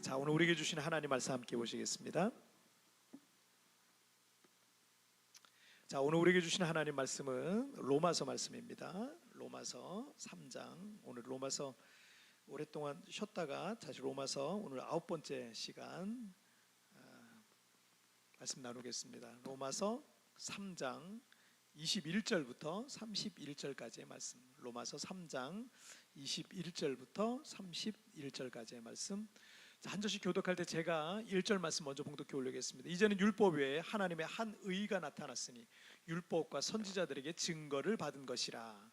자, 오늘 우리에게 주신 하나님 말씀 함께 보시겠습니다. 자, 오늘 우리에게 주신 하나님 말씀은 로마서 말씀입니다. 로마서 3장. 오늘 로마서 오랫동안 쉬었다가 다시 로마서 오늘 9번째 시간 말씀 나누겠습니다. 로마서 3장 21절부터 31절까지의 말씀. 로마서 3장 21절부터 31절까지의 말씀. 한 절씩 교독할 때 제가 1절 말씀 먼저 봉독해 올리겠습니다. 이제는 율법 외에 하나님의 한 의가 나타났으니 율법과 선지자들에게 증거를 받은 것이라.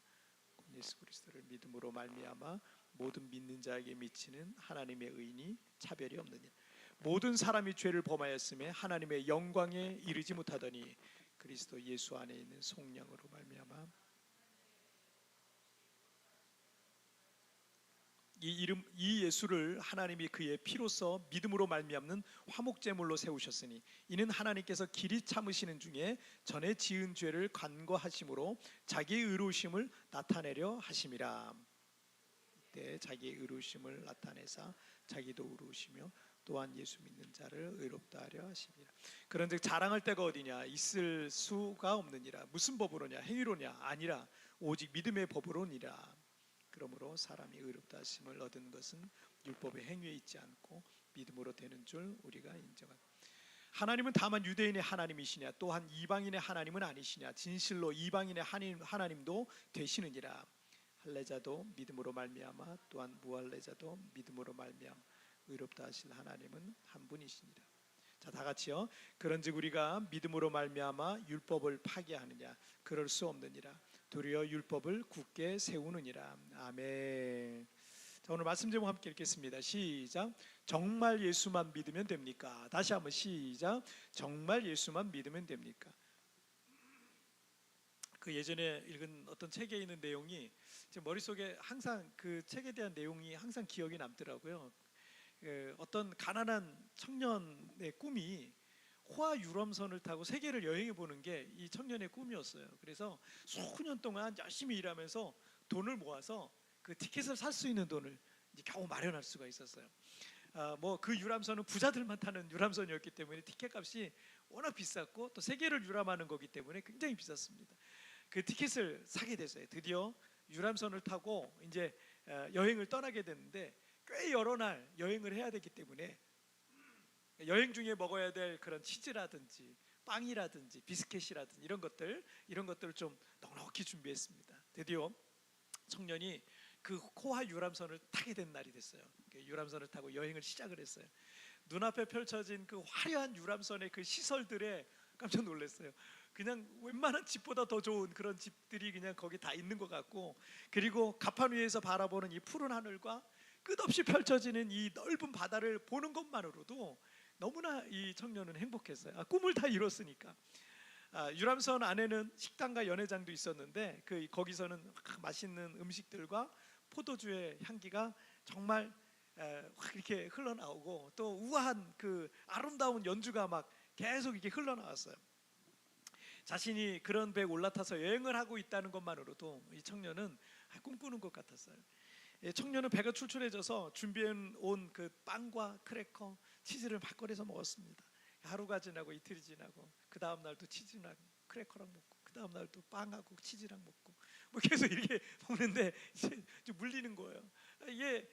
예수 그리스도를 믿음으로 말미암아 모든 믿는 자에게 미치는 하나님의 의니 차별이 없느니라. 모든 사람이 죄를 범하였음에 하나님의 영광에 이르지 못하더니 그리스도 예수 안에 있는 성령으로 말미암아 이 예수를 하나님이 그의 피로써 믿음으로 말미암는 화목제물로 세우셨으니 이는 하나님께서 길이 참으시는 중에 전에 지은 죄를 간과하심으로 자기의 의로우심을 나타내려 하심이라. 이때 자기의 의로우심을 나타내사 자기도 의로우시며 또한 예수 믿는 자를 의롭다 하려 하심이라. 그런즉 자랑할 데가 어디냐? 있을 수가 없느니라. 무슨 법으로냐? 행위로냐? 아니라 오직 믿음의 법으로니라. 그러므로 사람이 의롭다 하심을 얻은 것은 율법의 행위에 있지 않고 믿음으로 되는 줄 우리가 인정한다. 하나님은 다만 유대인의 하나님이시냐? 또한 이방인의 하나님은 아니시냐? 진실로 이방인의 하나님도 되시느니라. 할례자도 믿음으로 말미암아 또한 무할례자도 믿음으로 말미암아 의롭다 하실 하나님은 한 분이시니라. 자, 다 같이요. 그런즉 우리가 믿음으로 말미암아 율법을 파기하느냐? 그럴 수 없느니라. 도리어 율법을 굳게 세우느니라. 아멘. 자, 오늘 말씀 제목 함께 읽겠습니다. 시작. 정말 예수만 믿으면 됩니까? 다시 한번 시작. 정말 예수만 믿으면 됩니까? 그 예전에 읽은 어떤 책에 있는 내용이 제 머릿속에 항상 그 책에 대한 내용이 항상 기억이 남더라고요. 어떤 가난한 청년의 꿈이 호화 유람선을 타고 세계를 여행해 보는 게 이 청년의 꿈이었어요. 그래서 수년 동안 열심히 일하면서 돈을 모아서 그 티켓을 살 수 있는 돈을 이제 겨우 마련할 수가 있었어요. 뭐 그 유람선은 부자들만 타는 유람선이었기 때문에 티켓 값이 워낙 비쌌고 또 세계를 유람하는 거기 때문에 굉장히 비쌌습니다. 그 티켓을 사게 됐어요. 드디어 유람선을 타고 이제 여행을 떠나게 됐는데 꽤 여러 날 여행을 해야 되기 때문에 여행 중에 먹어야 될 그런 치즈라든지 빵이라든지 비스켓이라든지 이런 것들을 좀 넉넉히 준비했습니다. 드디어 청년이 그 코하 유람선을 타게 된 날이 됐어요. 유람선을 타고 여행을 시작을 했어요. 눈앞에 펼쳐진 그 화려한 유람선의 그 시설들에 깜짝 놀랐어요. 그냥 웬만한 집보다 더 좋은 그런 집들이 그냥 거기 다 있는 것 같고, 그리고 갑판 위에서 바라보는 이 푸른 하늘과 끝없이 펼쳐지는 이 넓은 바다를 보는 것만으로도 너무나 이 청년은 행복했어요. 꿈을 다 이뤘으니까. 유람선 안에는 식당과 연회장도 있었는데 거기서는 맛있는 음식들과 포도주의 향기가 정말 이렇게 흘러나오고 또 우아한 그 아름다운 연주가 막 계속 이렇게 흘러나왔어요. 자신이 그런 배에 올라타서 여행을 하고 있다는 것만으로도 이 청년은 꿈꾸는 것 같았어요. 청년은 배가 출출해져서 준비해온 그 빵과 크래커, 치즈를 막 꺼내서 먹었습니다. 하루가 지나고 이틀이 지나고 그 다음 날도 치즈랑 크래커랑 먹고 그 다음 날도 빵하고 치즈랑 먹고 뭐 계속 이렇게 먹는데 이제 좀 물리는 거예요. 이게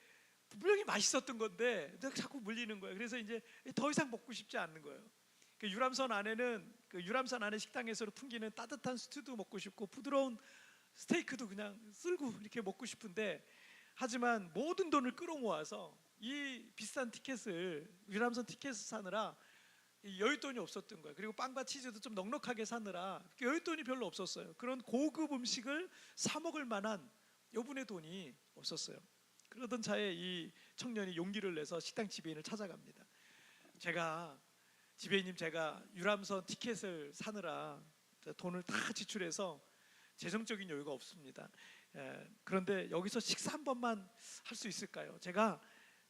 분명히 맛있었던 건데 자꾸 물리는 거예요. 그래서 이제 더 이상 먹고 싶지 않는 거예요. 그 유람선 안에 식당에서 풍기는 따뜻한 스튜도 먹고 싶고 부드러운 스테이크도 그냥 쓸고 이렇게 먹고 싶은데, 하지만 모든 돈을 끌어모아서 이 비싼 유람선 티켓을 사느라 여윳돈이 없었던 거예요. 그리고 빵과 치즈도 좀 넉넉하게 사느라 여윳돈이 별로 없었어요. 그런 고급 음식을 사 먹을 만한 여분의 돈이 없었어요. 그러던 차에 이 청년이 용기를 내서 식당 지배인을 찾아갑니다. 지배인님, 제가 유람선 티켓을 사느라 돈을 다 지출해서 재정적인 여유가 없습니다. 그런데 여기서 식사 한 번만 할 수 있을까요? 제가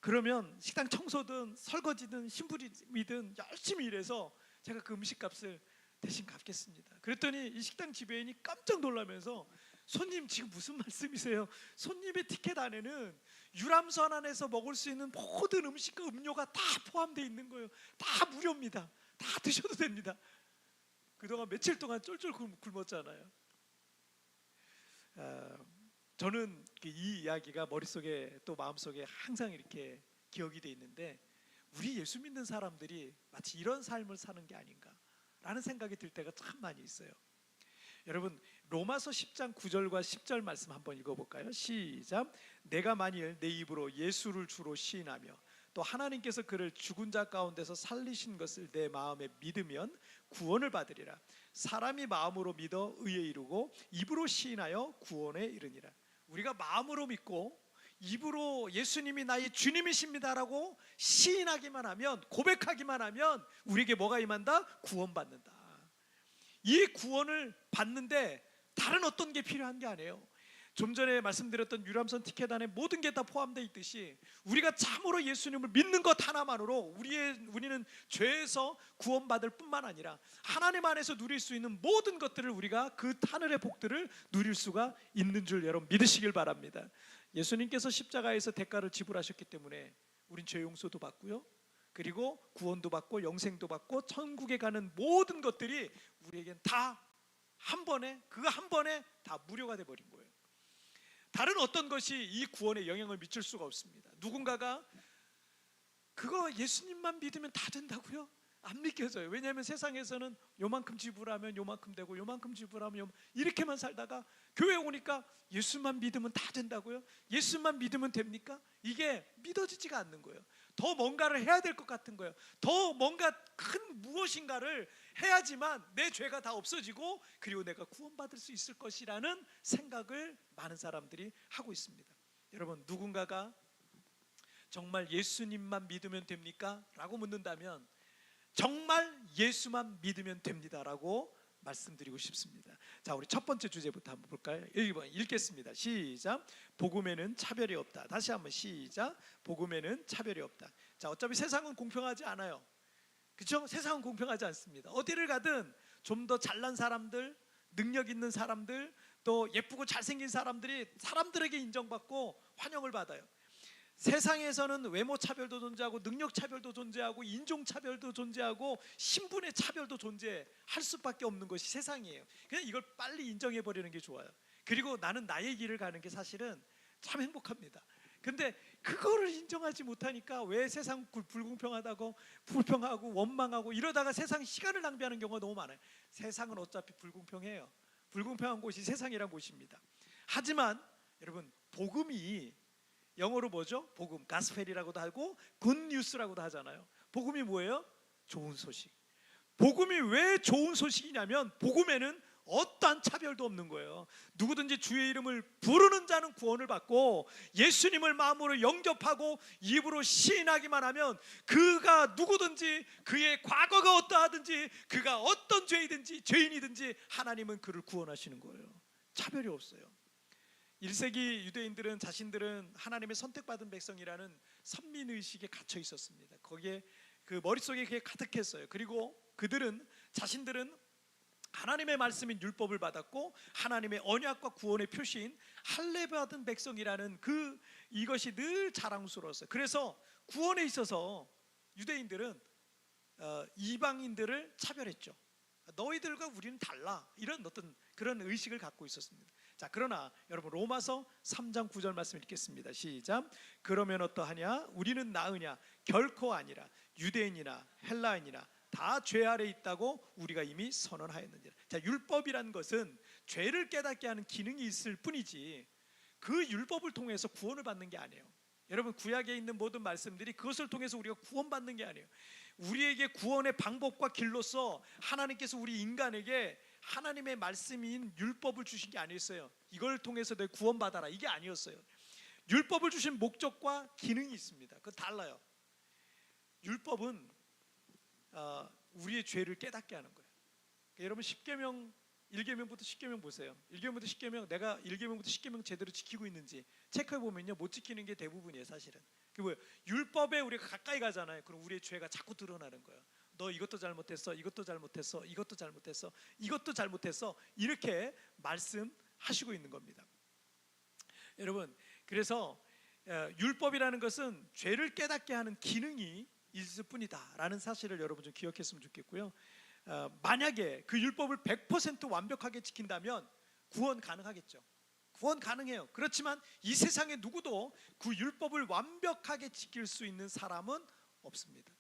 그러면 식당 청소든 설거지든 심부름이든 열심히 일해서 제가 그 음식값을 대신 갚겠습니다. 그랬더니 이 식당 지배인이 깜짝 놀라면서 손님 지금 무슨 말씀이세요? 손님의 티켓 안에는 유람선 안에서 먹을 수 있는 모든 음식과 음료가 다 포함되어 있는 거예요. 다 무료입니다. 다 드셔도 됩니다. 그동안 며칠 동안 쫄쫄 굶었잖아요. 저는 이 이야기가 머릿속에 또 마음속에 항상 이렇게 기억이 돼 있는데, 우리 예수 믿는 사람들이 마치 이런 삶을 사는 게 아닌가라는 생각이 들 때가 참 많이 있어요. 여러분, 로마서 10장 9절과 10절 말씀 한번 읽어볼까요? 시작. 내가 만일 내 입으로 예수를 주로 시인하며 또 하나님께서 그를 죽은 자 가운데서 살리신 것을 내 마음에 믿으면 구원을 받으리라. 사람이 마음으로 믿어 의에 이르고 입으로 시인하여 구원에 이르니라. 우리가 마음으로 믿고 입으로 예수님이 나의 주님이십니다라고 시인하기만 하면, 고백하기만 하면 우리에게 뭐가 임한다? 구원받는다. 이 구원을 받는데 다른 어떤 게 필요한 게 아니에요. 좀 전에 말씀드렸던 유람선 티켓 안에 모든 게 다 포함되어 있듯이 우리가 참으로 예수님을 믿는 것 하나만으로 우리는 죄에서 구원받을 뿐만 아니라 하나님 안에서 누릴 수 있는 모든 것들을, 우리가 그 하늘의 복들을 누릴 수가 있는 줄 여러분 믿으시길 바랍니다. 예수님께서 십자가에서 대가를 지불하셨기 때문에 우린 죄 용서도 받고요, 그리고 구원도 받고 영생도 받고 천국에 가는 모든 것들이 우리에겐 다 한 번에, 그 한 번에 다 무료가 돼버린 거예요. 다른 어떤 것이 이 구원에 영향을 미칠 수가 없습니다. 누군가가 그거 예수님만 믿으면 다 된다고요? 안 믿겨져요. 왜냐하면 세상에서는 요만큼 지불하면 요만큼 되고 요만큼 지불하면 이렇게만 살다가 교회 오니까 예수만 믿으면 다 된다고요? 예수만 믿으면 됩니까? 이게 믿어지지가 않는 거예요. 더 뭔가를 해야 될 것 같은 거예요. 더 뭔가 큰 무엇인가를 해야지만 내 죄가 다 없어지고 그리고 내가 구원받을 수 있을 것이라는 생각을 많은 사람들이 하고 있습니다. 여러분, 누군가가 정말 예수님만 믿으면 됩니까? 라고 묻는다면 정말 예수만 믿으면 됩니다라고 말씀드리고 싶습니다. 자, 우리 첫 번째 주제부터 한번 볼까요? 1번 읽겠습니다. 시작. 복음에는 차별이 없다. 다시 한번 시작. 복음에는 차별이 없다. 자, 어차피 세상은 공평하지 않아요. 그렇죠? 세상은 공평하지 않습니다. 어디를 가든 좀 더 잘난 사람들, 능력 있는 사람들, 또 예쁘고 잘생긴 사람들이 사람들에게 인정받고 환영을 받아요. 세상에서는 외모 차별도 존재하고 능력 차별도 존재하고 인종 차별도 존재하고 신분의 차별도 존재할 수밖에 없는 것이 세상이에요. 그냥 이걸 빨리 인정해 버리는 게 좋아요. 그리고 나는 나의 길을 가는 게 사실은 참 행복합니다. 근데 그거를 인정하지 못하니까 왜 세상 불공평하다고 불평하고 원망하고 이러다가 세상 시간을 낭비하는 경우가 너무 많아요. 세상은 어차피 불공평해요. 불공평한 곳이 세상이란 곳입니다. 하지만 여러분, 복음이 영어로 뭐죠? 복음, 가스펠이라고도 하고 굿뉴스라고도 하잖아요. 복음이 뭐예요? 좋은 소식. 복음이 왜 좋은 소식이냐면 복음에는 어떠한 차별도 없는 거예요. 누구든지 주의 이름을 부르는 자는 구원을 받고 예수님을 마음으로 영접하고 입으로 시인하기만 하면 그가 누구든지 그의 과거가 어떠하든지 그가 어떤 죄이든지 죄인이든지 하나님은 그를 구원하시는 거예요. 차별이 없어요. 1세기 유대인들은 자신들은 하나님의 선택받은 백성이라는 선민의식에 갇혀 있었습니다. 거기에 그 머릿속에 그게 가득했어요. 그리고 그들은 자신들은 하나님의 말씀인 율법을 받았고 하나님의 언약과 구원의 표시인 할례 받은 백성이라는 이것이 늘 자랑스러웠어요. 그래서 구원에 있어서 유대인들은 이방인들을 차별했죠. 너희들과 우리는 달라, 이런 어떤 그런 의식을 갖고 있었습니다. 자, 그러나 여러분, 로마서 3장 9절 말씀 읽겠습니다. 시작. 그러면 어떠하냐? 우리는 나으냐? 결코 아니라. 유대인이나 헬라인이나 다 죄 아래 있다고 우리가 이미 선언하였느니라. 자, 율법이란 것은 죄를 깨닫게 하는 기능이 있을 뿐이지 그 율법을 통해서 구원을 받는 게 아니에요. 여러분, 구약에 있는 모든 말씀들이 그것을 통해서 우리가 구원받는 게 아니에요. 우리에게 구원의 방법과 길로서 하나님께서 우리 인간에게 하나님의 말씀인 율법을 주신 게 아니었어요. 이걸 통해서 내 구원받아라, 이게 아니었어요. 율법을 주신 목적과 기능이 있습니다. 그거 달라요. 율법은 우리의 죄를 깨닫게 하는 거예요. 그러니까 여러분, 10계명 1계명부터 10계명 보세요. 1계명부터 10계명, 내가 1계명부터 10계명 제대로 지키고 있는지 체크해 보면요, 못 지키는 게 대부분이에요. 사실은 그 뭐예요? 율법에 우리가 가까이 가잖아요. 그럼 우리의 죄가 자꾸 드러나는 거예요. 너 이것도 잘못했어, 이것도 잘못했어, 이것도 잘못했어, 이것도 잘못했어, 이렇게 말씀 하시고 있는 겁니다. 여러분, 그래서 율법이라는 것은 죄를 깨닫게 하는 기능이 있을 뿐이다 라는 사실을 여러분 좀 기억했으면 좋겠고요. 만약에 그 율법을 100% 완벽하게 지킨다면 구원 가능하겠죠. 구원 가능해요. 그렇지만 이 세상에 누구도 그 율법을 완벽하게 지킬 수 있는 사람은 없습니다.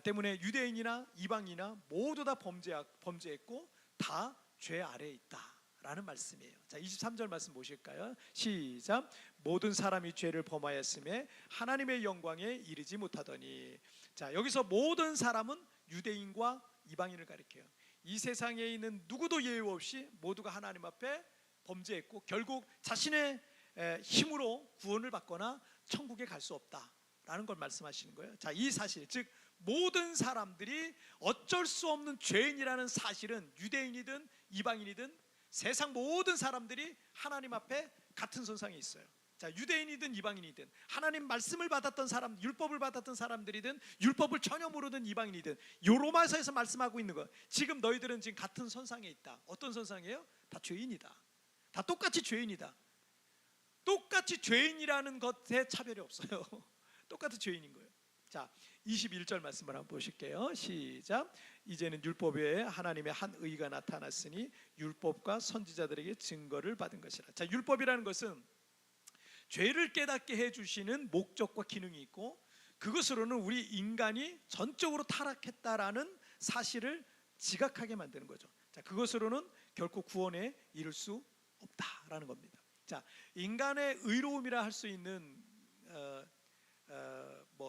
때문에 유대인이나 이방인이나 모두 다 범죄했고 다 죄 아래에 있다 라는 말씀이에요. 자, 23절 말씀 보실까요? 시작. 모든 사람이 죄를 범하였음에 하나님의 영광에 이르지 못하더니. 자, 여기서 모든 사람은 유대인과 이방인을 가리켜요. 이 세상에 있는 누구도 예외 없이 모두가 하나님 앞에 범죄했고 결국 자신의 힘으로 구원을 받거나 천국에 갈 수 없다라는 걸 말씀하시는 거예요. 자, 이 사실, 즉 모든 사람들이 어쩔 수 없는 죄인이라는 사실은 유대인이든 이방인이든 세상 모든 사람들이 하나님 앞에 같은 선상에 있어요. 자, 유대인이든 이방인이든 하나님 말씀을 받았던 사람, 율법을 받았던 사람들이든 율법을 전혀 모르는 이방인이든 요 로마서에서 말씀하고 있는 거, 지금 너희들은 지금 같은 선상에 있다. 어떤 선상이에요? 다 죄인이다. 다 똑같이 죄인이다. 똑같이 죄인이라는 것에 차별이 없어요. 똑같은 죄인인 거예요. 자, 21절 말씀을 한번 보실게요. 시작. 이제는 율법 외에 하나님의 한 의가 나타났으니 율법과 선지자들에게 증거를 받은 것이라. 자, 율법이라는 것은 죄를 깨닫게 해주시는 목적과 기능이 있고 그것으로는 우리 인간이 전적으로 타락했다라는 사실을 지각하게 만드는 거죠. 자, 그것으로는 결코 구원에 이를 수 없다라는 겁니다. 자, 인간의 의로움이라 할 수 있는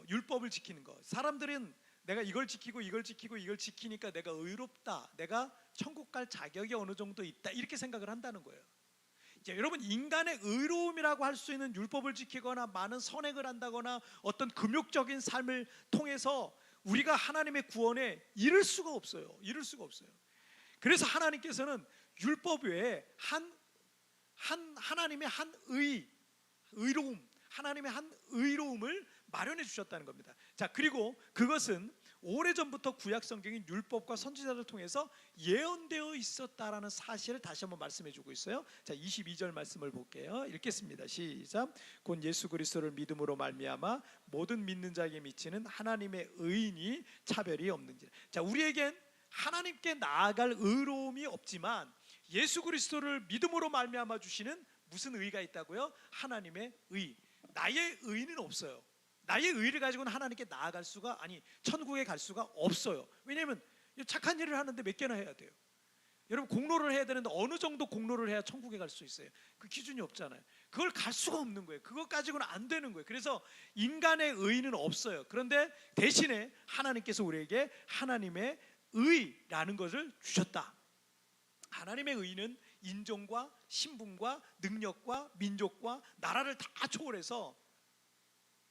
율법을 지키는 거. 사람들은 내가 이걸 지키고 이걸 지키고 이걸 지키니까 내가 의롭다, 내가 천국 갈 자격이 어느 정도 있다, 이렇게 생각을 한다는 거예요. 자, 여러분, 인간의 의로움이라고 할 수 있는 율법을 지키거나 많은 선행을 한다거나 어떤 금욕적인 삶을 통해서 우리가 하나님의 구원에 이를 수가 없어요. 이를 수가 없어요. 그래서 하나님께서는 율법 외에 하나님의 한 의로움, 하나님의 한 의로움을 마련해 주셨다는 겁니다. 자, 그리고 그것은 오래전부터 구약 성경인 율법과 선지자를 통해서 예언되어 있었다라는 사실을 다시 한번 말씀해 주고 있어요. 자, 22절 말씀을 볼게요. 읽겠습니다. 시작. 곧 예수 그리스도를 믿음으로 말미암아 모든 믿는 자에게 미치는 하나님의 의인이 차별이 없는지라. 자, 우리에겐 하나님께 나아갈 의로움이 없지만 예수 그리스도를 믿음으로 말미암아 주시는 무슨 의가 있다고요? 하나님의 의. 나의 의는 없어요. 나의 의를 가지고는 하나님께 나아갈 수가, 아니 천국에 갈 수가 없어요. 왜냐하면 착한 일을 하는데 몇 개나 해야 돼요. 여러분, 공로를 해야 되는데 어느 정도 공로를 해야 천국에 갈 수 있어요? 그 기준이 없잖아요. 그걸 갈 수가 없는 거예요. 그것 가지고는 안 되는 거예요. 그래서 인간의 의는 없어요. 그런데 대신에 하나님께서 우리에게 하나님의 의라는 것을 주셨다. 하나님의 의는 인종과 신분과 능력과 민족과 나라를 다 초월해서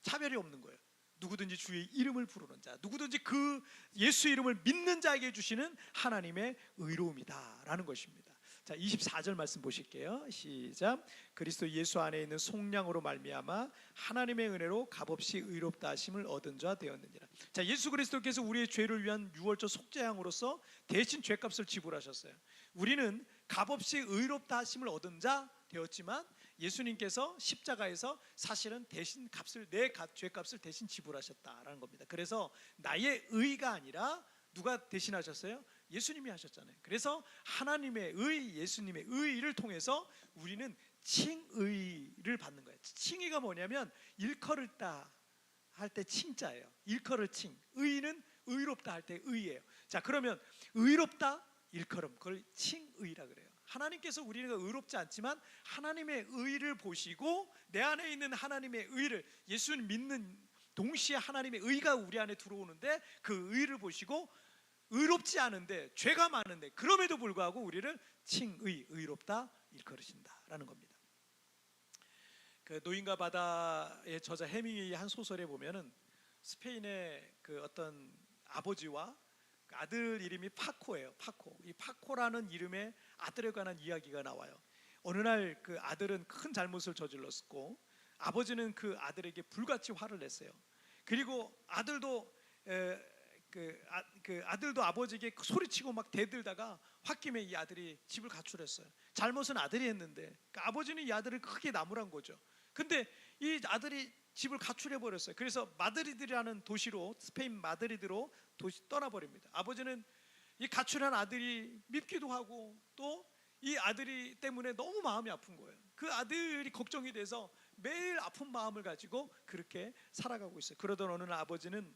차별이 없는 거예요. 누구든지 주의 이름을 부르는 자, 누구든지 그 예수 이름을 믿는 자에게 주시는 하나님의 의로움이다라는 것입니다. 자, 24절 말씀 보실게요. 시작. 그리스도 예수 안에 있는 속량으로 말미암아 하나님의 은혜로 값없이 의롭다 하심을 얻은 자 되었느니라. 자, 예수 그리스도께서 우리의 죄를 위한 유월절 속죄양으로서 대신 죄값을 지불하셨어요. 우리는 값없이 의롭다 하심을 얻은 자 되었지만 예수님께서 십자가에서 사실은 대신 값을, 내 죄값을 대신 지불하셨다라는 겁니다. 그래서 나의 의가 아니라 누가 대신하셨어요? 예수님이 하셨잖아요. 그래서 하나님의 의, 예수님의 의를 통해서 우리는 칭의를 받는 거예요. 칭의가 뭐냐면 일컬을다 할 때 칭자예요. 일컬을 칭. 의는 의롭다 할 때 의예요. 자, 그러면 의롭다 일컬음, 그걸 칭의라 그래요. 하나님께서 우리가 의롭지 않지만 하나님의 의를 보시고 내 안에 있는 하나님의 의를, 예수를 믿는 동시에 하나님의 의가 우리 안에 들어오는데 그 의를 보시고 의롭지 않은데 죄가 많은데 그럼에도 불구하고 우리를 칭의, 의롭다 일컬으신다라는 겁니다. 그 노인과 바다의 저자 해밍웨이 한 소설에 보면은 스페인의 그 어떤 아버지와 아들 이름이 파코예요. 파코. 이 파코라는 이름의 아들에 관한 이야기가 나와요. 어느 날 그 아들은 큰 잘못을 저질렀고 아버지는 그 아들에게 불같이 화를 냈어요. 그리고 아들도 아버지에게 소리치고 막 대들다가 홧김에 이 아들이 집을 가출했어요. 잘못은 아들이 했는데 그러니까 아버지는 이 아들을 크게 나무란 거죠. 근데 이 아들이 집을 가출해 버렸어요. 그래서 마드리드라는 도시로, 스페인 마드리드로 떠나버립니다. 아버지는 이 가출한 아들이 밉기도 하고 또 이 아들이 때문에 너무 마음이 아픈 거예요. 그 아들이 걱정이 돼서 매일 아픈 마음을 가지고 그렇게 살아가고 있어요. 그러던 어느 날 아버지는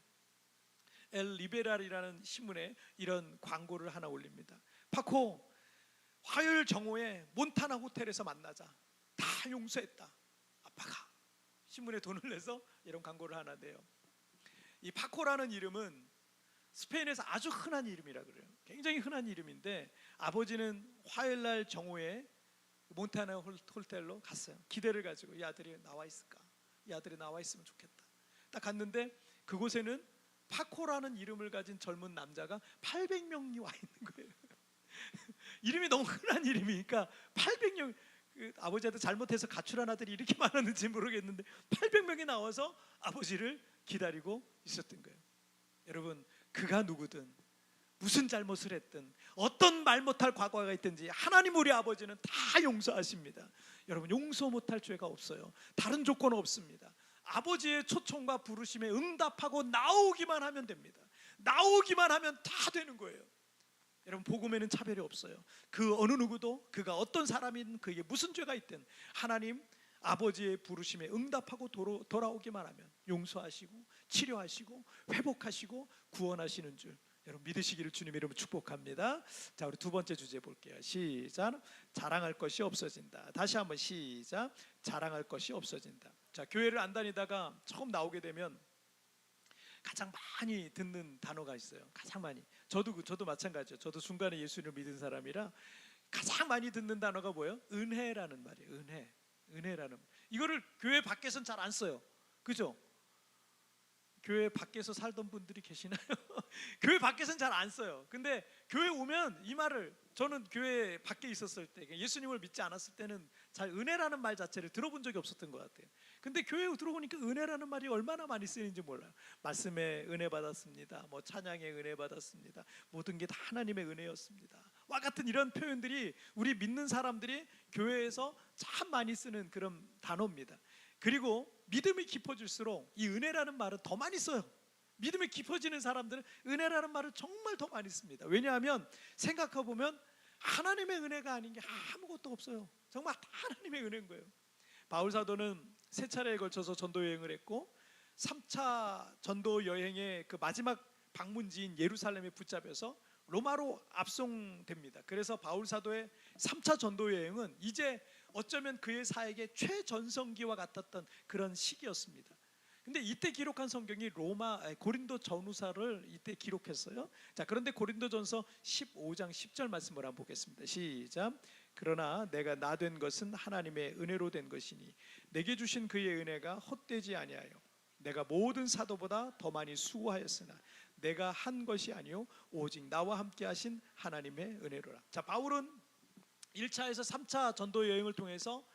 엘 리베랄이라는 신문에 이런 광고를 하나 올립니다. 파코, 화요일 정오에 몬타나 호텔에서 만나자. 다 용서했다. 아빠가 신문에 돈을 내서 이런 광고를 하나 내요. 이 파코라는 이름은 스페인에서 아주 흔한 이름이라 그래요. 굉장히 흔한 이름인데 아버지는 화요일날 정오에 몬타나 호텔로 갔어요. 기대를 가지고 이 아들이 나와 있을까? 이 아들이 나와 있으면 좋겠다. 딱 갔는데 그곳에는 파코라는 이름을 가진 젊은 남자가 800명이 와 있는 거예요. 이름이 너무 흔한 이름이니까 800명, 아버지한테 잘못해서 가출한 아들이 이렇게 많았는지 모르겠는데 800명이 나와서 아버지를 기다리고 있었던 거예요. 여러분, 그가 누구든 무슨 잘못을 했든 어떤 말 못할 과거가 있든지 하나님 우리 아버지는 다 용서하십니다. 여러분, 용서 못할 죄가 없어요. 다른 조건 없습니다. 아버지의 초청과 부르심에 응답하고 나오기만 하면 됩니다. 나오기만 하면 다 되는 거예요. 여러분, 복음에는 차별이 없어요. 그 어느 누구도 그가 어떤 사람이든 그에게 무슨 죄가 있든 하나님 아버지의 부르심에 응답하고 돌아오기만 하면 용서하시고 치료하시고 회복하시고 구원하시는 줄 여러분 믿으시기를 주님 이름으로 축복합니다. 자, 우리 두 번째 주제 볼게요. 시작. 자랑할 것이 없어진다. 다시 한번 시작. 자랑할 것이 없어진다. 자, 교회를 안 다니다가 처음 나오게 되면 가장 많이 듣는 단어가 있어요. 가장 많이. 저도 마찬가지죠. 저도 중간에 예수님을 믿은 사람이라 가장 많이 듣는 단어가 뭐예요? 은혜라는 말이에요. 은혜라는. 이거를 교회 밖에서는 잘 안 써요. 그죠? 교회 밖에서 살던 분들이 계시나요? 교회 밖에서는 잘 안 써요. 근데 교회 오면 이 말을, 저는 교회 밖에 있었을 때 예수님을 믿지 않았을 때는 잘 은혜라는 말 자체를 들어본 적이 없었던 것 같아요. 근데 교회에 들어보니까 은혜라는 말이 얼마나 많이 쓰이는지 몰라요. 말씀에 은혜 받았습니다. 뭐 찬양에 은혜 받았습니다. 모든 게 다 하나님의 은혜였습니다. 와 같은 이런 표현들이 우리 믿는 사람들이 교회에서 참 많이 쓰는 그런 단어입니다. 그리고 믿음이 깊어질수록 이 은혜라는 말은 더 많이 써요. 믿음이 깊어지는 사람들은 은혜라는 말을 정말 더 많이 씁니다. 왜냐하면 생각해 보면 하나님의 은혜가 아닌 게 아무것도 없어요. 정말 다 하나님의 은혜인 거예요. 바울 사도는 세 차례에 걸쳐서 전도 여행을 했고 3차 전도 여행의 그 마지막 방문지인 예루살렘에 붙잡혀서 로마로 압송됩니다. 그래서 바울 사도의 3차 전도 여행은 이제 어쩌면 그의 사역의 최전성기와 같았던 그런 시기였습니다. 근데 이때 기록한 성경이 고린도 전후서를 이때 기록했어요. 자, 그런데 고린도전서 15장 10절 말씀을 한번 보겠습니다. 시작. 그러나 내가 나 된 것은 하나님의 은혜로 된 것이니 내게 주신 그의 은혜가 헛되지 아니하여 내가 모든 사도보다 더 많이 수고하였으나 내가 한 것이 아니요 오직 나와 함께 하신 하나님의 은혜로라. 자, 바울은 1차에서 3차 전도 여행을 통해서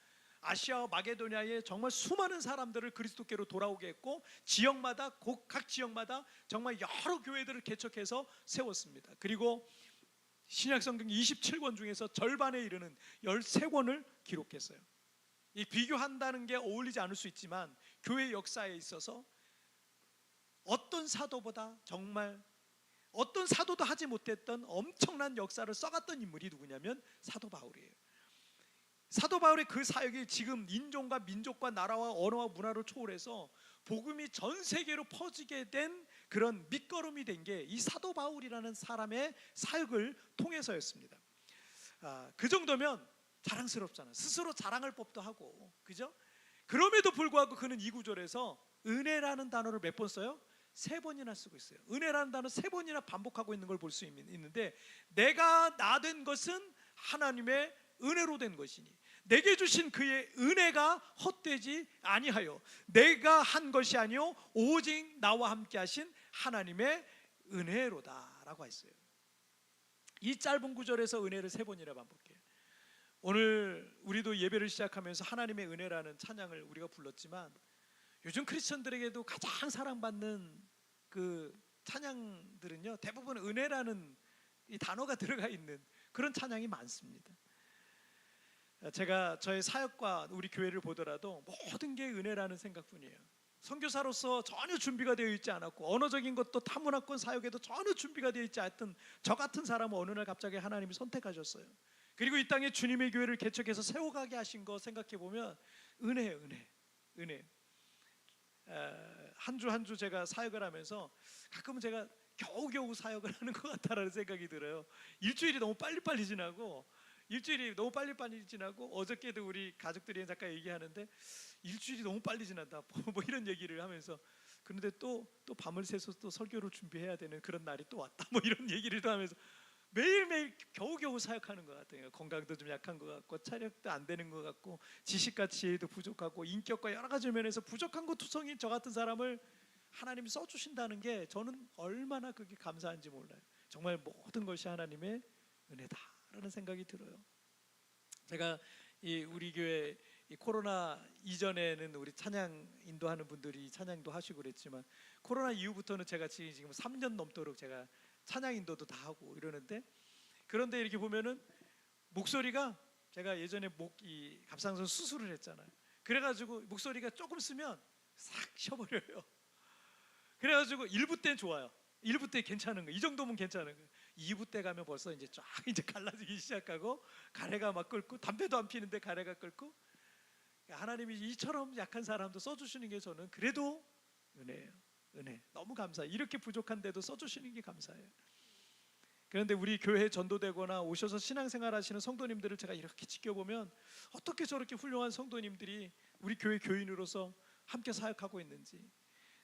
아시아와 마게도니아의 정말 수많은 사람들을 그리스도께로 돌아오게 했고 각 지역마다 정말 여러 교회들을 개척해서 세웠습니다. 그리고 신약성경 27권 중에서 절반에 이르는 13권을 기록했어요. 이 비교한다는 게 어울리지 않을 수 있지만 교회 역사에 있어서 어떤 사도보다 정말 어떤 사도도 하지 못했던 엄청난 역사를 써갔던 인물이 누구냐면 사도 바울이에요. 사도 바울의 그 사역이 지금 인종과 민족과 나라와 언어와 문화를 초월해서 복음이 전 세계로 퍼지게 된 그런 밑거름이 된 게 이 사도 바울이라는 사람의 사역을 통해서였습니다. 그 정도면 자랑스럽잖아요. 스스로 자랑할 법도 하고, 그죠? 그럼에도 불구하고 그는 이 구절에서 은혜라는 단어를 몇 번 써요? 3번이나 쓰고 있어요. 은혜라는 단어 3번이나 반복하고 있는 걸 볼 수 있는데 내가 나 된 것은 하나님의 은혜로 된 것이니 내게 주신 그의 은혜가 헛되지 아니하여 내가 한 것이 아니요 오직 나와 함께 하신 하나님의 은혜로다 라고 했어요. 이 짧은 구절에서 은혜를 3번이나 반복해요. 오늘 우리도 예배를 시작하면서 하나님의 은혜라는 찬양을 우리가 불렀지만 요즘 크리스천들에게도 가장 사랑받는 그 찬양들은요 대부분 은혜라는 이 단어가 들어가 있는 그런 찬양이 많습니다. 제가 저의 사역과 우리 교회를 보더라도 모든 게 은혜라는 생각뿐이에요. 선교사로서 전혀 준비가 되어 있지 않았고, 언어적인 것도 타문화권 사역에도 전혀 준비가 되어 있지 않던 저 같은 사람을 어느 날 갑자기 하나님이 선택하셨어요. 그리고 이 땅에 주님의 교회를 개척해서 세워가게 하신 거 생각해 보면 은혜예요, 은혜. 한 주 한 주 제가 사역을 하면서 가끔은 제가 겨우겨우 사역을 하는 것 같다라는 생각이 들어요. 일주일이 너무 빨리빨리 지나고, 어저께도 우리 가족들이 잠깐 얘기하는데 일주일이 너무 빨리 지난다 뭐 이런 얘기를 하면서, 그런데 또 밤을 새서 또 설교를 준비해야 되는 그런 날이 또 왔다 뭐 이런 얘기를 또 하면서 매일매일 겨우겨우 사역하는 것 같아요. 건강도 좀 약한 것 같고, 차력도 안 되는 것 같고, 지식과 지혜도 부족하고, 인격과 여러 가지 면에서 부족한 것 투성인 저 같은 사람을 하나님이 써주신다는 게 저는 얼마나 그게 감사한지 몰라요. 정말 모든 것이 하나님의 은혜다라는 생각이 들어요. 제가 우리 교회 코로나 이전에는 우리 찬양 인도하는 분들이 찬양도 하시고 그랬지만, 코로나 이후부터는 제가 지금 3년 넘도록 제가 찬양 인도도 다 하고 이러는데, 그런데 이렇게 보면은 목소리가, 제가 예전에 갑상선 수술을 했잖아요. 그래가지고 목소리가 조금 쓰면 싹 쉬어버려요. 그래가지고 1부 때는 좋아요. 1부 때 괜찮은 거, 이 정도면 괜찮은 거. 2부 때 가면 벌써 이제 쫙 이제 갈라지기 시작하고, 가래가 막 끓고, 담배도 안 피는데 가래가 끓고. 하나님이 이처럼 약한 사람도 써주시는 게 저는 그래도 은혜예요. 은혜. 너무 감사해요. 이렇게 부족한데도 써주시는 게 감사해요. 그런데 우리 교회에 전도되거나 오셔서 신앙생활 하시는 성도님들을 제가 이렇게 지켜보면, 어떻게 저렇게 훌륭한 성도님들이 우리 교회 교인으로서 함께 사역하고 있는지,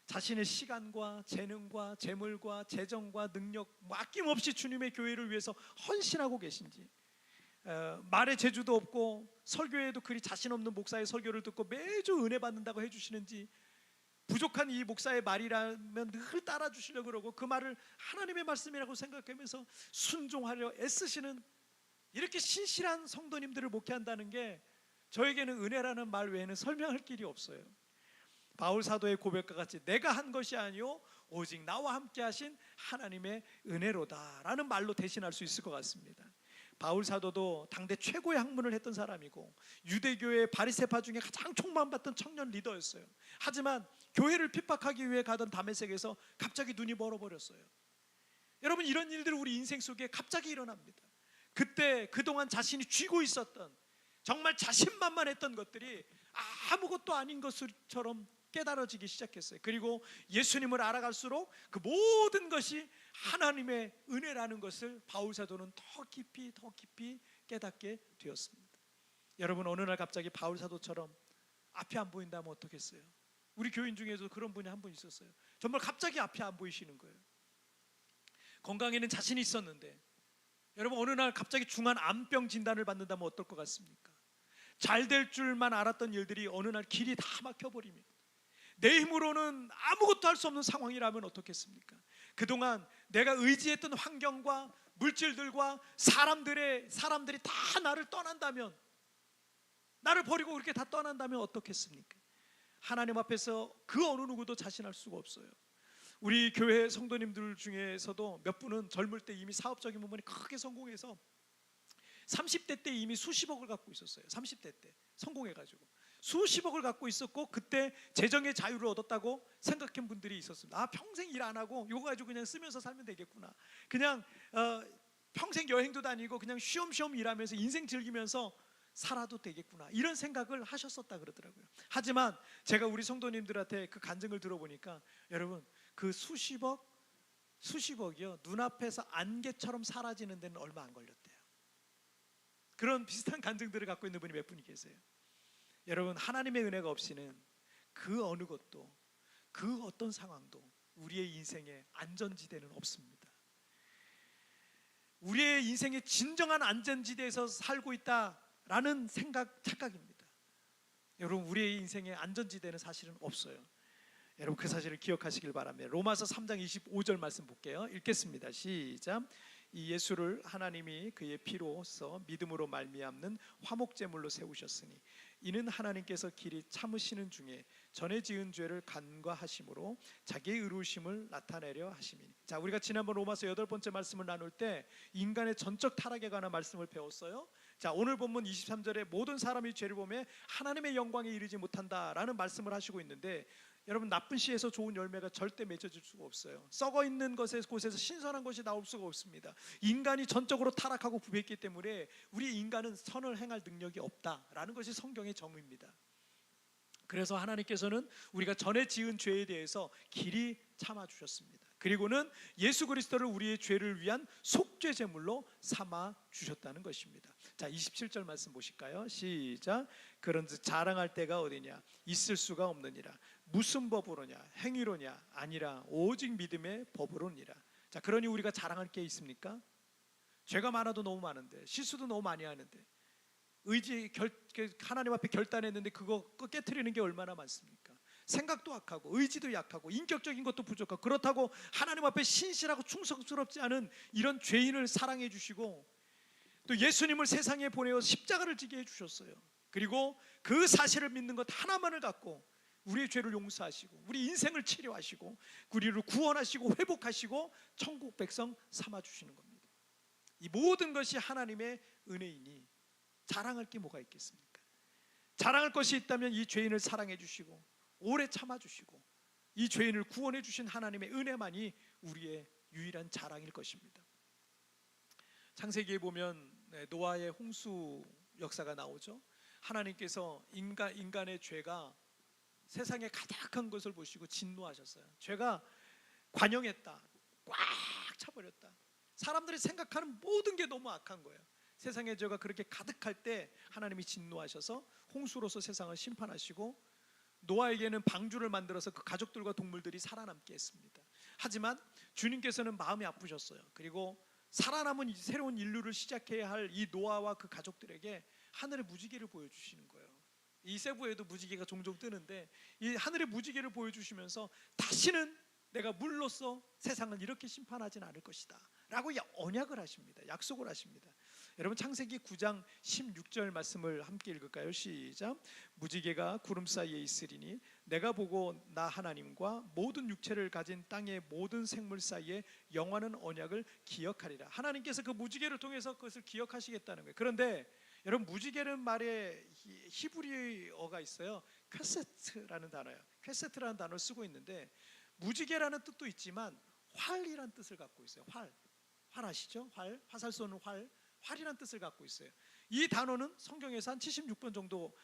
자신의 시간과 재능과 재물과 재정과 능력 아낌없이 주님의 교회를 위해서 헌신하고 계신지, 말에 재주도 없고 설교에도 그리 자신 없는 목사의 설교를 듣고 매주 은혜 받는다고 해주시는지, 부족한 이 목사의 말이라면 늘 따라주시려고 그러고 그 말을 하나님의 말씀이라고 생각하면서 순종하려 애쓰시는 이렇게 신실한 성도님들을 목회한다는 게 저에게는 은혜라는 말 외에는 설명할 길이 없어요. 바울 사도의 고백과 같이 내가 한 것이 아니요 오직 나와 함께 하신 하나님의 은혜로다라는 말로 대신할 수 있을 것 같습니다. 바울 사도도 당대 최고의 학문을 했던 사람이고, 유대교의 바리새파 중에 가장 총망받던 청년 리더였어요. 하지만 교회를 핍박하기 위해 가던 다메섹에서 갑자기 눈이 멀어버렸어요. 여러분, 이런 일들이 우리 인생 속에 갑자기 일어납니다. 그때 그동안 자신이 쥐고 있었던, 정말 자신만만했던 것들이 아무것도 아닌 것처럼 깨달아지기 시작했어요. 그리고 예수님을 알아갈수록 그 모든 것이 하나님의 은혜라는 것을 바울 사도는 더 깊이 깨닫게 되었습니다. 여러분, 어느 날 갑자기 바울 사도처럼 앞이 안 보인다면 어떻겠어요? 우리 교인 중에도 그런 분이 한 분 있었어요. 정말 갑자기 앞이 안 보이시는 거예요. 건강에는 자신이 있었는데, 여러분, 어느 날 갑자기 중한 암병 진단을 받는다면 어떨 것 같습니까? 잘 될 줄만 알았던 일들이 어느 날 길이 다 막혀버립니다. 내 힘으로는 아무것도 할 수 없는 상황이라면 어떻겠습니까? 그동안 내가 의지했던 환경과 물질들과 사람들이 다 나를 떠난다면, 나를 버리고 그렇게 다 떠난다면 어떻겠습니까? 하나님 앞에서 그 어느 누구도 자신할 수가 없어요. 우리 교회 성도님들 중에서도 몇 분은 젊을 때 이미 사업적인 부분이 크게 성공해서 30대 때 이미 수십억을 갖고 있었어요. 30대 때 성공해가지고 수십억을 갖고 있었고, 그때 재정의 자유를 얻었다고 생각한 분들이 있었습니다. 평생 일 안 하고 이거 가지고 그냥 쓰면서 살면 되겠구나, 그냥 평생 여행도 다니고 그냥 쉬엄쉬엄 일하면서 인생 즐기면서 살아도 되겠구나, 이런 생각을 하셨었다 그러더라고요. 하지만 제가 우리 성도님들한테 그 간증을 들어보니까, 여러분, 그 수십억이요 눈앞에서 안개처럼 사라지는 데는 얼마 안 걸렸대요. 그런 비슷한 간증들을 갖고 있는 분이 몇 분이 계세요. 여러분, 하나님의 은혜가 없이는 그 어느 것도, 그 어떤 상황도 우리의 인생의 안전지대는 없습니다. 우리의 인생의 진정한 안전지대에서 살고 있다라는 착각입니다. 여러분, 우리의 인생의 안전지대는 사실은 없어요. 여러분, 그 사실을 기억하시길 바랍니다. 로마서 3장 25절 말씀 볼게요. 읽겠습니다. 시작. 이 예수를 하나님이 그의 피로써 믿음으로 말미암는 화목제물로 세우셨으니 이는 하나님께서 길이 참으시는 중에 전에 지은 죄를 간과하심으로 자기의 의로우심을 나타내려 하심이니. 자, 우리가 지난번 로마서 8번째 말씀을 나눌 때 인간의 전적 타락에 관한 말씀을 배웠어요. 자, 오늘 본문 23절에 모든 사람이 죄를 범해 하나님의 영광에 이르지 못한다라는 말씀을 하시고 있는데, 여러분, 나쁜 씨에서 좋은 열매가 절대 맺어질 수가 없어요. 썩어 있는 곳에서 신선한 것이 나올 수가 없습니다. 인간이 전적으로 타락하고 부패했기 때문에 우리 인간은 선을 행할 능력이 없다라는 것이 성경의 정의입니다. 그래서 하나님께서는 우리가 전에 지은 죄에 대해서 길이 참아 주셨습니다. 그리고는 예수 그리스도를 우리의 죄를 위한 속죄 제물로 삼아 주셨다는 것입니다. 자, 27절 말씀 보실까요? 시작. 그런즉 자랑할 때가 어디냐? 있을 수가 없느니라. 무슨 법으로냐? 행위로냐? 아니라 오직 믿음의 법으로니라. 자, 그러니 우리가 자랑할 게 있습니까? 죄가 많아도 너무 많은데, 실수도 너무 많이 하는데, 하나님 앞에 결단했는데 그거 깨트리는 게 얼마나 많습니까? 생각도 악하고 의지도 약하고 인격적인 것도 부족하고, 그렇다고 하나님 앞에 신실하고 충성스럽지 않은 이런 죄인을 사랑해 주시고, 또 예수님을 세상에 보내어 십자가를 지게 해주셨어요. 그리고 그 사실을 믿는 것 하나만을 갖고 우리의 죄를 용서하시고 우리 인생을 치료하시고 우리를 구원하시고 회복하시고 천국 백성 삼아주시는 겁니다. 이 모든 것이 하나님의 은혜이니 자랑할 게 뭐가 있겠습니까? 자랑할 것이 있다면 이 죄인을 사랑해 주시고 오래 참아주시고 이 죄인을 구원해 주신 하나님의 은혜만이 우리의 유일한 자랑일 것입니다. 창세기에 보면 노아의 홍수 역사가 나오죠. 하나님께서 인간의 죄가 세상에 가득한 것을 보시고 진노하셨어요. 죄가 관영했다, 꽉 차버렸다. 사람들이 생각하는 모든 게 너무 악한 거예요. 세상의 죄가 그렇게 가득할 때 하나님이 진노하셔서 홍수로서 세상을 심판하시고 노아에게는 방주를 만들어서 그 가족들과 동물들이 살아남게 했습니다. 하지만 주님께서는 마음이 아프셨어요. 그리고 살아남은 새로운 인류를 시작해야 할 이 노아와 그 가족들에게 하늘의 무지개를 보여주시는 거예요. 이 세부에도 무지개가 종종 뜨는데 이 하늘의 무지개를 보여주시면서 다시는 내가 물로써 세상을 이렇게 심판하진 않을 것이다 라고 언약을 하십니다. 약속을 하십니다. 여러분, 창세기 9장 16절 말씀을 함께 읽을까요? 시작. 무지개가 구름 사이에 있으리니 내가 보고 나 하나님과 모든 육체를 가진 땅의 모든 생물 사이에 영원한 언약을 기억하리라. 하나님께서 그 무지개를 통해서 그것을 기억하시겠다는 거예요. 그런데 여러분, 무지개는 말에 히브리어가 있어요. 퀘세트라는 단어예요. 퀘세트라는 단어를 쓰고 있는데 무지개라는 뜻도 있지만 활이란 뜻을 갖고 있어요. 활 아시죠? 화살 쏘는 활이란 뜻을 갖고 있어요. 이 단어는 성경에서 한 76번 정도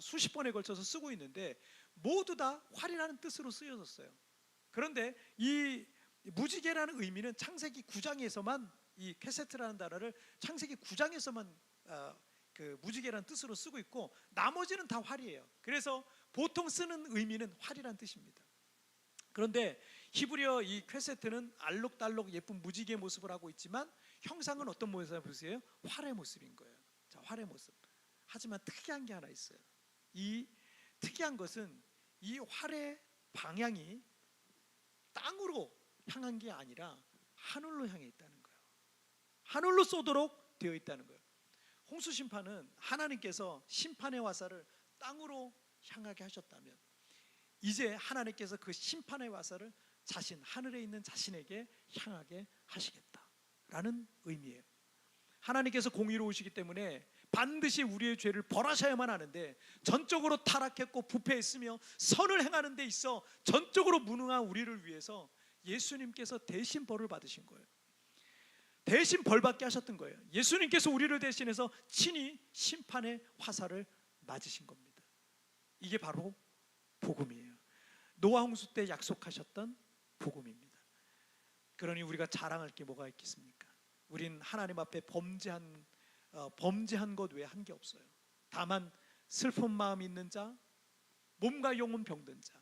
수십 번에 걸쳐서 쓰고 있는데 모두 다 활이라는 뜻으로 쓰여졌어요. 그런데 이 무지개라는 의미는 창세기 9장에서만 이 퀘세트라는 단어를 창세기 9장에서만 그 무지개라는 뜻으로 쓰고 있고 나머지는 다 활이에요. 그래서 보통 쓰는 의미는 활이라는 뜻입니다. 그런데 히브리어 이 퀘세트는 알록달록 예쁜 무지개 모습을 하고 있지만 형상은 어떤 모습이에요? 활의 모습인 거예요. 자, 활의 모습. 하지만 특이한 게 하나 있어요. 이 특이한 것은 이 활의 방향이 땅으로 향한 게 아니라 하늘로 향해 있다는 거예요. 하늘로 쏘도록 되어 있다는 거예요. 홍수 심판은 하나님께서 심판의 화살을 땅으로 향하게 하셨다면 이제 하나님께서 그 심판의 화살을 하늘에 있는 자신에게 향하게 하시겠다라는 의미예요. 하나님께서 공의로우시기 때문에 반드시 우리의 죄를 벌하셔야만 하는데 전적으로 타락했고 부패했으며 선을 행하는 데 있어 전적으로 무능한 우리를 위해서 예수님께서 대신 벌을 받으신 거예요. 대신 벌받게 하셨던 거예요. 예수님께서 우리를 대신해서 친히 심판의 화살을 맞으신 겁니다. 이게 바로 복음이에요. 노아 홍수 때 약속하셨던 복음입니다. 그러니 우리가 자랑할 게 뭐가 있겠습니까? 우린 하나님 앞에 범죄한 것 외에 한 게 없어요. 다만 슬픈 마음 있는 자, 몸과 영혼 병든 자,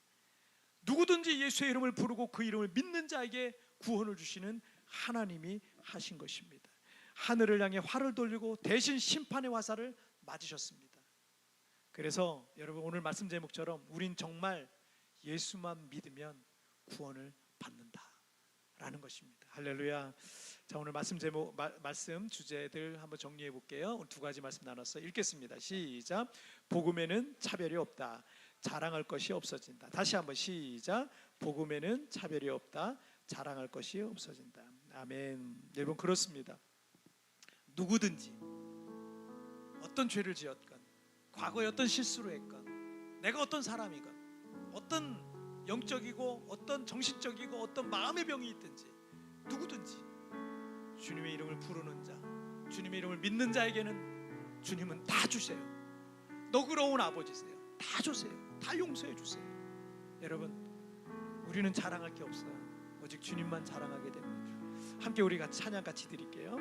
누구든지 예수의 이름을 부르고 그 이름을 믿는 자에게 구원을 주시는 하나님이 하신 것입니다. 하늘을 향해 활을 돌리고 대신 심판의 화살을 맞으셨습니다. 그래서 여러분, 오늘 말씀 제목처럼 우린 정말 예수만 믿으면 구원을 받는다라는 것입니다. 할렐루야. 자, 오늘 말씀 제목, 말씀 주제들 한번 정리해 볼게요. 오늘 두 가지 말씀 나눴어요. 읽겠습니다. 시작. 복음에는 차별이 없다. 자랑할 것이 없어진다. 다시 한번 시작. 복음에는 차별이 없다. 자랑할 것이 없어진다. 아멘. 여러분, 그렇습니다. 누구든지 어떤 죄를 지었건, 과거에 어떤 실수를 했건, 내가 어떤 사람이건, 어떤 영적이고 어떤 정신적이고 어떤 마음의 병이 있든지, 누구든지 주님의 이름을 부르는 자, 주님의 이름을 믿는 자에게는 주님은 다 주세요. 너그러운 아버지세요. 다 주세요. 다 용서해 주세요. 여러분, 우리는 자랑할 게 없어요. 오직 주님만 자랑하게 됩니다. 함께 우리 찬양 같이 드릴게요.